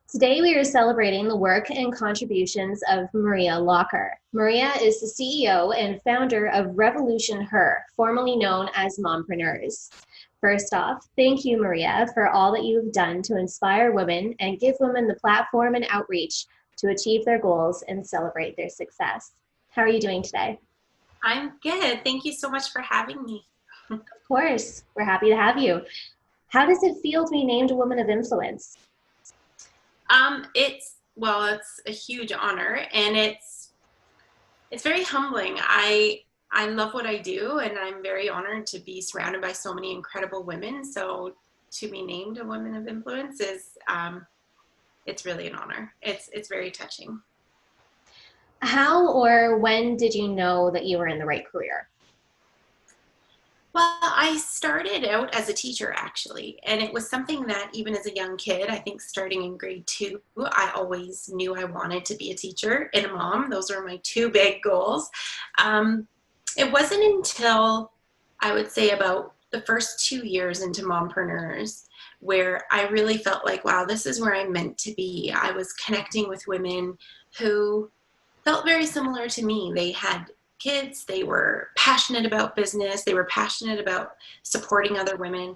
Today we are celebrating the work and contributions of Maria Locker. Maria is the CEO and founder of RevolutionHer, formerly known as Mompreneurs. First off, thank you, Maria, for all that you've done to inspire women and give women the platform and outreach to achieve their goals and celebrate their success. How are you doing today? I'm good. Thank you so much for having me. Of course, we're happy to have you. How does it feel to be named a woman of influence? It's a huge honor, and it's very humbling. I love what I do, and I'm very honored to be surrounded by so many incredible women. So to be named a woman of influence is it's really an honor. It's very touching. How or when did you know that you were in the right career? Well, I started out as a teacher, actually, and it was something that even as a young kid, I think starting in grade 2, I always knew I wanted to be a teacher and a mom. Those were my two big goals. It wasn't until I would say about the first 2 years into Mompreneurs where I really felt like, wow, this is where I'm meant to be. I was connecting with women who felt very similar to me. They had kids, they were passionate about business, they were passionate about supporting other women.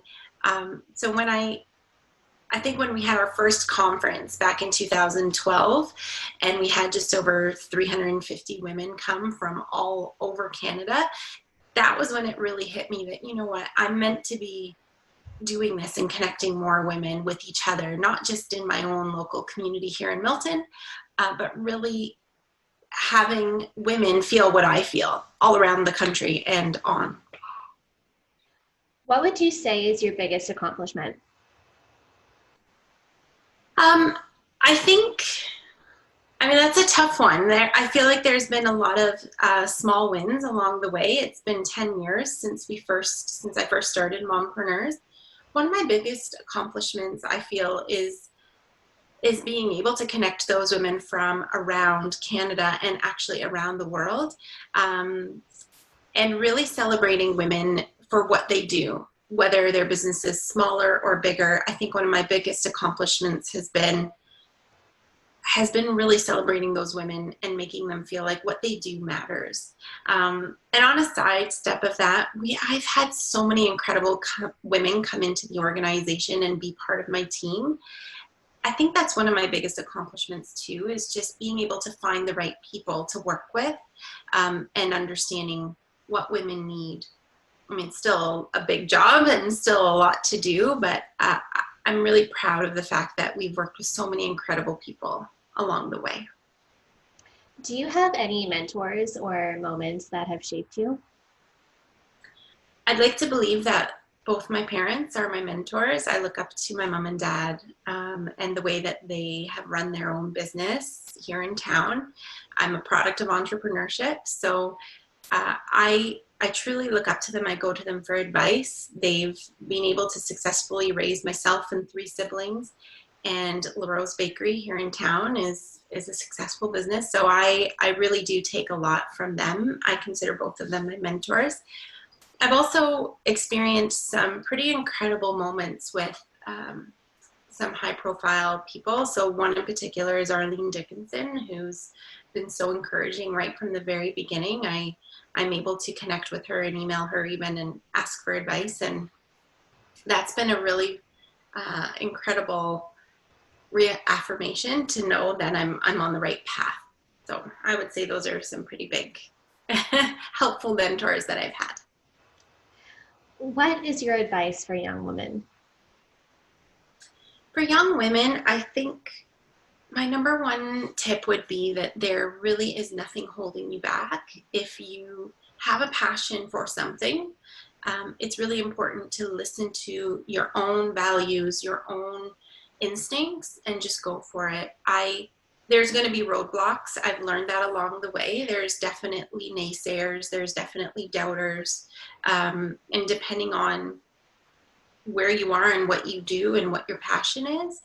So I think when we had our first conference back in 2012, and we had just over 350 women come from all over Canada, that was when it really hit me that, you know what, I'm meant to be doing this and connecting more women with each other, not just in my own local community here in Milton, but really having women feel what I feel all around the country and on. What would you say is your biggest accomplishment? I think, that's a tough one. I feel like there's been a lot of small wins along the way. It's been 10 years since I first started Mompreneurs. One of my biggest accomplishments, I feel, is being able to connect those women from around Canada and actually around the world, and really celebrating women for what they do, whether their business is smaller or bigger. I think one of my biggest accomplishments has been really celebrating those women and making them feel like what they do matters. And on a side step of that, I've had so many incredible women come into the organization and be part of my team. I think that's one of my biggest accomplishments too, is just being able to find the right people to work with, and understanding what women need. It's still a big job and still a lot to do, but I'm really proud of the fact that we've worked with so many incredible people along the way. Do you have any mentors or moments that have shaped you? I'd like to believe that both my parents are my mentors. I look up to my mom and dad, and the way that they have run their own business here in town. I'm a product of entrepreneurship, so I truly look up to them. I go to them for advice. They've been able to successfully raise myself and 3 siblings, and LaRose Bakery here in town is a successful business. So I really do take a lot from them. I consider both of them my mentors. I've also experienced some pretty incredible moments with some high-profile people. So one in particular is Arlene Dickinson, who's been so encouraging right from the very beginning. I'm able to connect with her and email her even and ask for advice, and that's been a really incredible reaffirmation to know that I'm on the right path. So I would say those are some pretty big helpful mentors that I've had. What is your advice for young women? For young women, I think my number one tip would be that there really is nothing holding you back. If you have a passion for something, it's really important to listen to your own values, your own instincts, and just go for it. There's going to be roadblocks. I've learned that along the way. There's definitely naysayers. There's definitely doubters. And depending on where you are and what you do and what your passion is,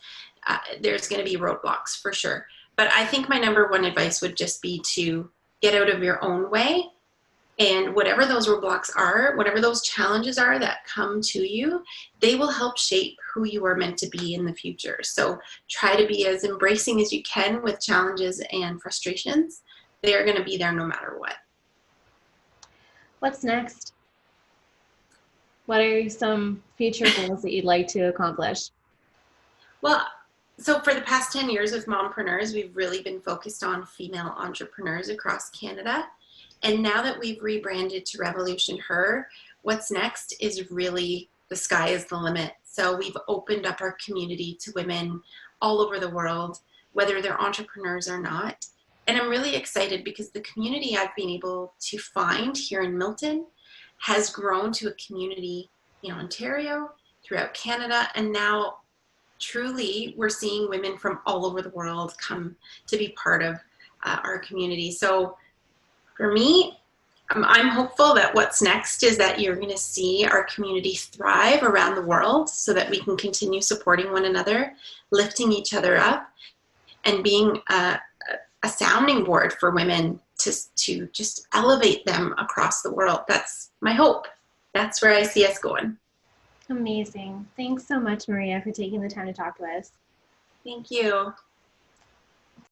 there's going to be roadblocks for sure. But I think my number one advice would just be to get out of your own way And whatever those roadblocks are, whatever those challenges are that come to you, they will help shape who you are meant to be in the future. So try to be as embracing as you can with challenges and frustrations. They are going to be there no matter what. What's next? What are some future goals that you'd like to accomplish? Well, so for the past 10 years with Mompreneurs, we've really been focused on female entrepreneurs across Canada. And now that we've rebranded to RevolutionHer, what's next is really the sky is the limit. So we've opened up our community to women all over the world, whether they're entrepreneurs or not. And I'm really excited because the community I've been able to find here in Milton has grown to a community in Ontario, throughout Canada, and now truly we're seeing women from all over the world come to be part of our community. So for me, I'm hopeful that what's next is that you're going to see our community thrive around the world so that we can continue supporting one another, lifting each other up, and being a sounding board for women to just elevate them across the world. That's my hope. That's where I see us going. Amazing. Thanks so much, Maria, for taking the time to talk to us. Thank you.